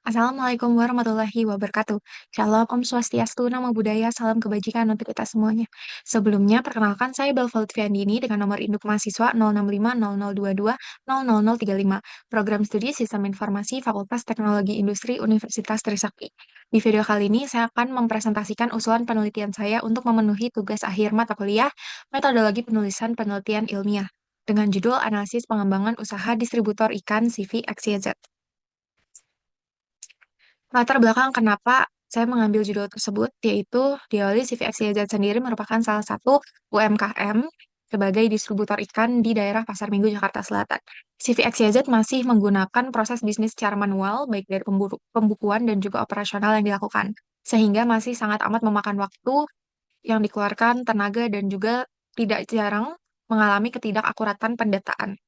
Assalamualaikum warahmatullahi wabarakatuh. Shalom, Om Swastiastu, Namo Buddhaya, salam kebajikan untuk kita semuanya. Sebelumnya, perkenalkan saya Belva Lutfiandini dengan nomor induk mahasiswa 0650022000035, Program Studi Sistem Informasi Fakultas Teknologi Industri Universitas Trisakti. Di video kali ini, saya akan mempresentasikan usulan penelitian saya untuk memenuhi tugas akhir mata kuliah Metodologi Penulisan Penelitian Ilmiah dengan judul Analisis Pengembangan Usaha Distributor Ikan CV XYZ. Latar belakang kenapa saya mengambil judul tersebut, yaitu diawali CVXYZ sendiri merupakan salah satu UMKM sebagai distributor ikan di daerah Pasar Minggu, Jakarta Selatan. CVXYZ masih menggunakan proses bisnis secara manual, baik dari pembukuan dan juga operasional yang dilakukan, sehingga masih sangat amat memakan waktu yang dikeluarkan, tenaga, dan juga tidak jarang mengalami ketidakakuratan pendataan.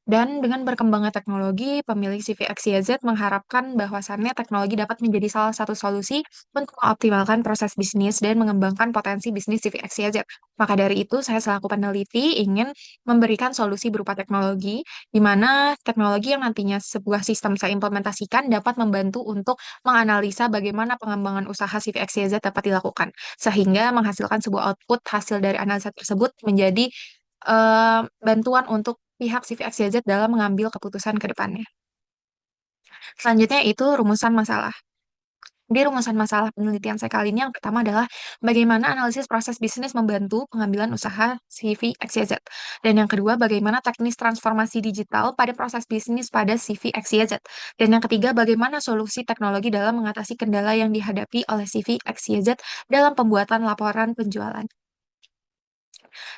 Dan dengan berkembangnya teknologi, pemilik CV XYZ mengharapkan bahwasannya teknologi dapat menjadi salah satu solusi untuk mengoptimalkan proses bisnis dan mengembangkan potensi bisnis CV XYZ. Maka dari itu, saya selaku peneliti ingin memberikan solusi berupa teknologi, di mana teknologi yang nantinya sebuah sistem saya implementasikan dapat membantu untuk menganalisa bagaimana pengembangan usaha CV XYZ dapat dilakukan, sehingga menghasilkan sebuah output hasil dari analisa tersebut menjadi bantuan untuk pihak CV XYZ dalam mengambil keputusan ke depannya. Selanjutnya itu rumusan masalah. Di rumusan masalah penelitian saya kali ini yang pertama adalah bagaimana analisis proses bisnis membantu pengambilan usaha CV XYZ. Dan yang kedua, bagaimana teknis transformasi digital pada proses bisnis pada CV XYZ. Dan yang ketiga, bagaimana solusi teknologi dalam mengatasi kendala yang dihadapi oleh CV XYZ dalam pembuatan laporan penjualan.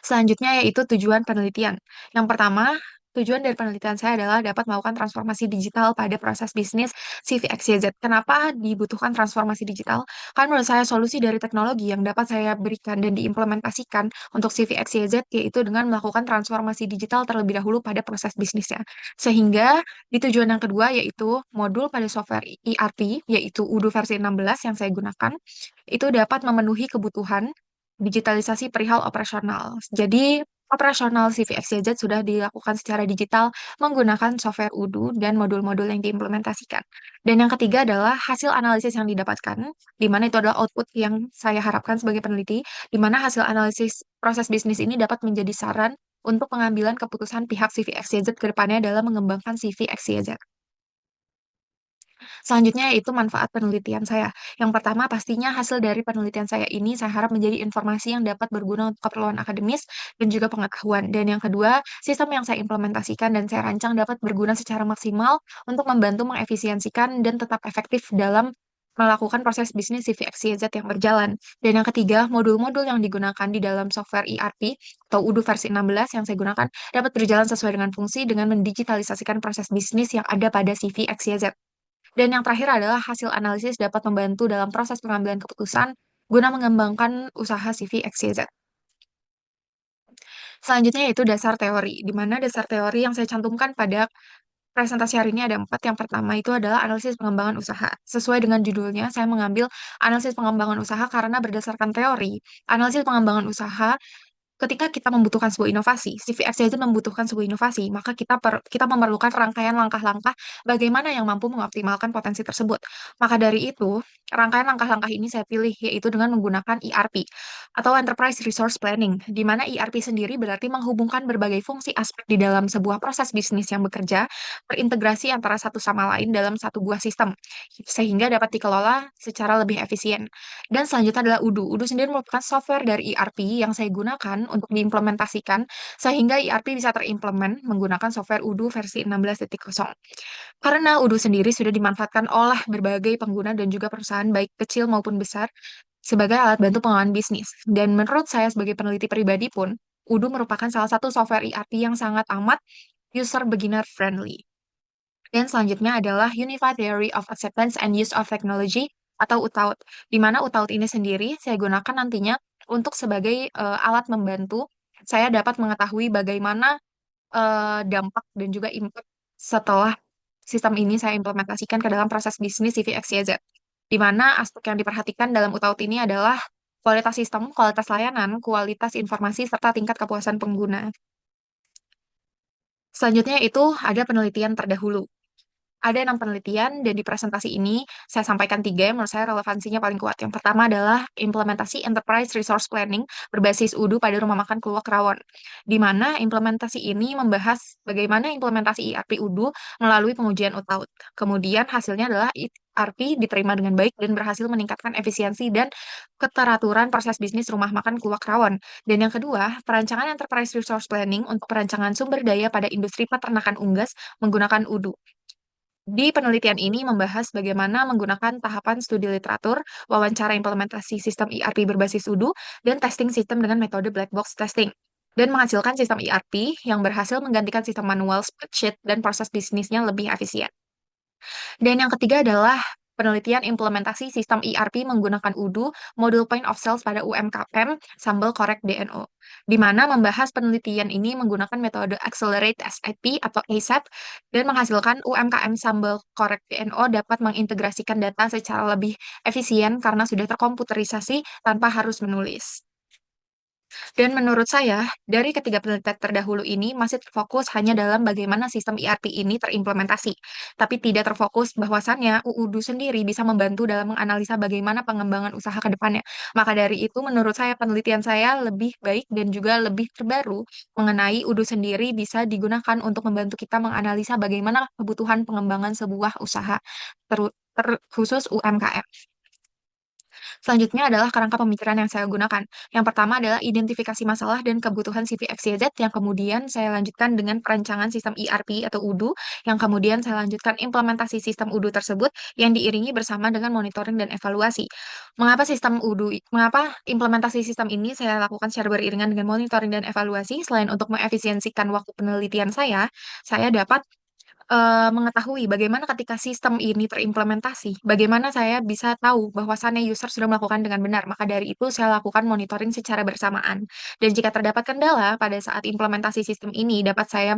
Selanjutnya yaitu tujuan penelitian. Yang pertama, tujuan dari penelitian saya adalah dapat melakukan transformasi digital pada proses bisnis CVXYZ. Kenapa dibutuhkan transformasi digital? Kan menurut saya solusi dari teknologi yang dapat saya berikan dan diimplementasikan untuk CVXYZ yaitu dengan melakukan transformasi digital terlebih dahulu pada proses bisnisnya. Sehingga di tujuan yang kedua yaitu modul pada software ERP yaitu Udo versi 16 yang saya gunakan itu dapat memenuhi kebutuhan digitalisasi perihal operasional. Jadi, operasional CVXYZ sudah dilakukan secara digital menggunakan software Udo dan modul-modul yang diimplementasikan. Dan yang ketiga adalah hasil analisis yang didapatkan, di mana itu adalah output yang saya harapkan sebagai peneliti, di mana hasil analisis proses bisnis ini dapat menjadi saran untuk pengambilan keputusan pihak CVXYZ ke depannya dalam mengembangkan CVXYZ. Selanjutnya yaitu manfaat penelitian saya. Yang pertama pastinya hasil dari penelitian saya ini saya harap menjadi informasi yang dapat berguna untuk keperluan akademis dan juga pengetahuan. Dan yang kedua, sistem yang saya implementasikan dan saya rancang dapat berguna secara maksimal untuk membantu mengefisiensikan dan tetap efektif dalam melakukan proses bisnis CVXYZ yang berjalan. Dan yang ketiga, modul-modul yang digunakan di dalam software ERP atau Udo versi 16 yang saya gunakan dapat berjalan sesuai dengan fungsi dengan mendigitalisasikan proses bisnis yang ada pada CVXYZ. Dan yang terakhir adalah hasil analisis dapat membantu dalam proses pengambilan keputusan guna mengembangkan usaha CV XYZ. Selanjutnya yaitu dasar teori, di mana dasar teori yang saya cantumkan pada presentasi hari ini ada 4. Yang pertama itu adalah analisis pengembangan usaha. Sesuai dengan judulnya, saya mengambil analisis pengembangan usaha karena berdasarkan teori. Analisis pengembangan usaha ketika kita membutuhkan sebuah inovasi, CVXYZ membutuhkan sebuah inovasi, maka kita memerlukan rangkaian langkah-langkah bagaimana yang mampu mengoptimalkan potensi tersebut. Maka dari itu, rangkaian langkah-langkah ini saya pilih, yaitu dengan menggunakan ERP, atau Enterprise Resource Planning, di mana ERP sendiri berarti menghubungkan berbagai fungsi aspek di dalam sebuah proses bisnis yang bekerja, berintegrasi antara satu sama lain dalam satu buah sistem, sehingga dapat dikelola secara lebih efisien. Dan selanjutnya adalah Udo. Udo sendiri merupakan software dari ERP yang saya gunakan untuk diimplementasikan sehingga ERP bisa terimplement menggunakan software Udo versi 16.0. Karena Udo sendiri sudah dimanfaatkan oleh berbagai pengguna dan juga perusahaan baik kecil maupun besar sebagai alat bantu pengelolaan bisnis. Dan menurut saya sebagai peneliti pribadi pun, Udo merupakan salah satu software ERP yang sangat amat user beginner friendly. Dan selanjutnya adalah Unified Theory of Acceptance and Use of Technology atau UTAUT, di mana UTAUT ini sendiri saya gunakan nantinya untuk sebagai alat membantu saya dapat mengetahui bagaimana dampak dan juga impact setelah sistem ini saya implementasikan ke dalam proses bisnis CVXYZ, di mana aspek yang diperhatikan dalam UTAUT ini adalah kualitas sistem, kualitas layanan, kualitas informasi, serta tingkat kepuasan pengguna. Selanjutnya itu ada penelitian terdahulu. Ada 6 penelitian dan di presentasi ini saya sampaikan tiga yang menurut saya relevansinya paling kuat. Yang pertama adalah implementasi Enterprise Resource Planning berbasis UDU pada rumah makan Kluwak Rawon, di mana implementasi ini membahas bagaimana implementasi ERP UDU melalui pengujian UTAUT. Kemudian hasilnya adalah ERP diterima dengan baik dan berhasil meningkatkan efisiensi dan keteraturan proses bisnis rumah makan Kluwak Rawon. Dan yang kedua, perancangan Enterprise Resource Planning untuk perancangan sumber daya pada industri peternakan unggas menggunakan UDU. Di penelitian ini membahas bagaimana menggunakan tahapan studi literatur, wawancara implementasi sistem ERP berbasis UDU, dan testing sistem dengan metode black box testing. Dan menghasilkan sistem ERP yang berhasil menggantikan sistem manual spreadsheet dan proses bisnisnya lebih efisien. Dan yang ketiga adalah penelitian implementasi sistem ERP menggunakan UDU, Modul Point of Sales pada UMKM, Sambal Korek DNO, di mana membahas penelitian ini menggunakan metode Accelerate SIP atau ASAP, dan menghasilkan UMKM Sambal Korek DNO dapat mengintegrasikan data secara lebih efisien karena sudah terkomputerisasi tanpa harus menulis. Dan menurut saya, dari ketiga penelitian terdahulu ini masih terfokus hanya dalam bagaimana sistem ERP ini terimplementasi, tapi tidak terfokus bahwasannya UUDU sendiri bisa membantu dalam menganalisa bagaimana pengembangan usaha ke depannya. Maka dari itu, menurut saya penelitian saya lebih baik dan juga lebih terbaru mengenai UUDU sendiri bisa digunakan untuk membantu kita menganalisa bagaimana kebutuhan pengembangan sebuah usaha, khusus UMKM. Selanjutnya adalah kerangka pemikiran yang saya gunakan. Yang pertama adalah identifikasi masalah dan kebutuhan CVXYZ, yang kemudian saya lanjutkan dengan perancangan sistem ERP atau UDU, yang kemudian saya lanjutkan implementasi sistem UDU tersebut yang diiringi bersama dengan monitoring dan evaluasi. Mengapa implementasi sistem ini saya lakukan secara beriringan dengan monitoring dan evaluasi? Selain untuk mengefisiensikan waktu penelitian saya dapat mengetahui bagaimana ketika sistem ini terimplementasi, bagaimana saya bisa tahu bahwasannya user sudah melakukan dengan benar. Maka dari itu saya lakukan monitoring secara bersamaan. Dan jika terdapat kendala pada saat implementasi sistem ini, dapat saya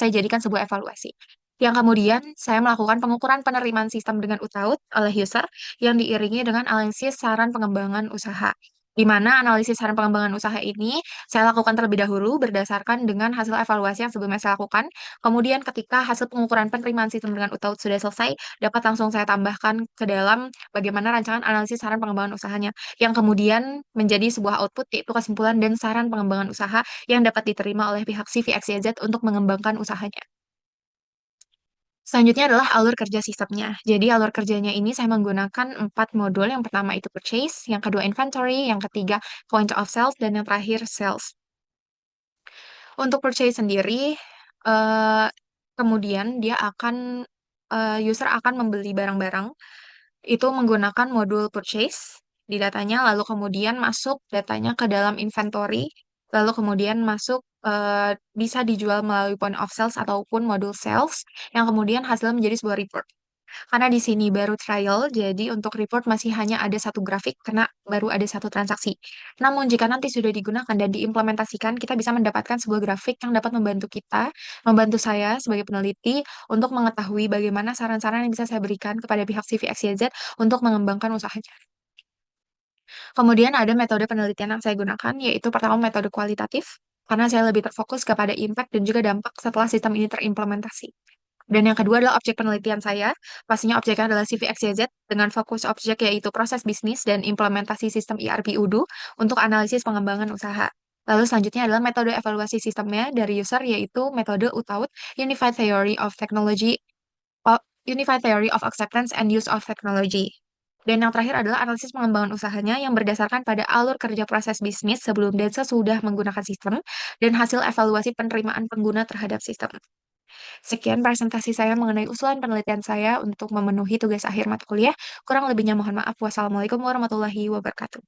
jadikan sebuah evaluasi. Yang kemudian saya melakukan pengukuran penerimaan sistem dengan UTAUT oleh user yang diiringi dengan analisis saran pengembangan usaha. Di mana analisis saran pengembangan usaha ini saya lakukan terlebih dahulu berdasarkan dengan hasil evaluasi yang sebelumnya saya lakukan. Kemudian ketika hasil pengukuran penerimaan sistem dengan UTAUT sudah selesai, dapat langsung saya tambahkan ke dalam bagaimana rancangan analisis saran pengembangan usahanya, yang kemudian menjadi sebuah output, yaitu kesimpulan dan saran pengembangan usaha yang dapat diterima oleh pihak CVXYZ untuk mengembangkan usahanya. Selanjutnya adalah alur kerja sistemnya. Jadi alur kerjanya ini saya menggunakan 4 modul. Yang pertama itu purchase, yang kedua inventory, yang ketiga point of sales, dan yang terakhir sales. Untuk purchase sendiri, eh, kemudian user akan membeli barang-barang itu menggunakan modul purchase di datanya, lalu kemudian masuk datanya ke dalam inventory, lalu kemudian bisa dijual melalui point of sales ataupun modul sales, yang kemudian hasilnya menjadi sebuah report. Karena di sini baru trial, jadi untuk report masih hanya ada satu grafik karena baru ada satu transaksi. Namun jika nanti sudah digunakan dan diimplementasikan, kita bisa mendapatkan sebuah grafik yang dapat membantu saya sebagai peneliti untuk mengetahui bagaimana saran-saran yang bisa saya berikan kepada pihak CVXYZ untuk mengembangkan usahanya. Kemudian ada metode penelitian yang saya gunakan, yaitu pertama metode kualitatif, karena saya lebih terfokus kepada impact dan juga dampak setelah sistem ini terimplementasi. Dan yang kedua adalah objek penelitian saya. Pastinya objeknya adalah CVXYZ dengan fokus objek yaitu proses bisnis dan implementasi sistem ERP UDU untuk analisis pengembangan usaha. Lalu selanjutnya adalah metode evaluasi sistemnya dari user yaitu metode UTAUT, Unified Theory of Technology, Unified Theory of Acceptance and Use of Technology. Dan yang terakhir adalah analisis pengembangan usahanya yang berdasarkan pada alur kerja proses bisnis sebelum dan sesudah menggunakan sistem dan hasil evaluasi penerimaan pengguna terhadap sistem. Sekian presentasi saya mengenai usulan penelitian saya untuk memenuhi tugas akhir mata kuliah. Kurang lebihnya mohon maaf. Wassalamualaikum warahmatullahi wabarakatuh.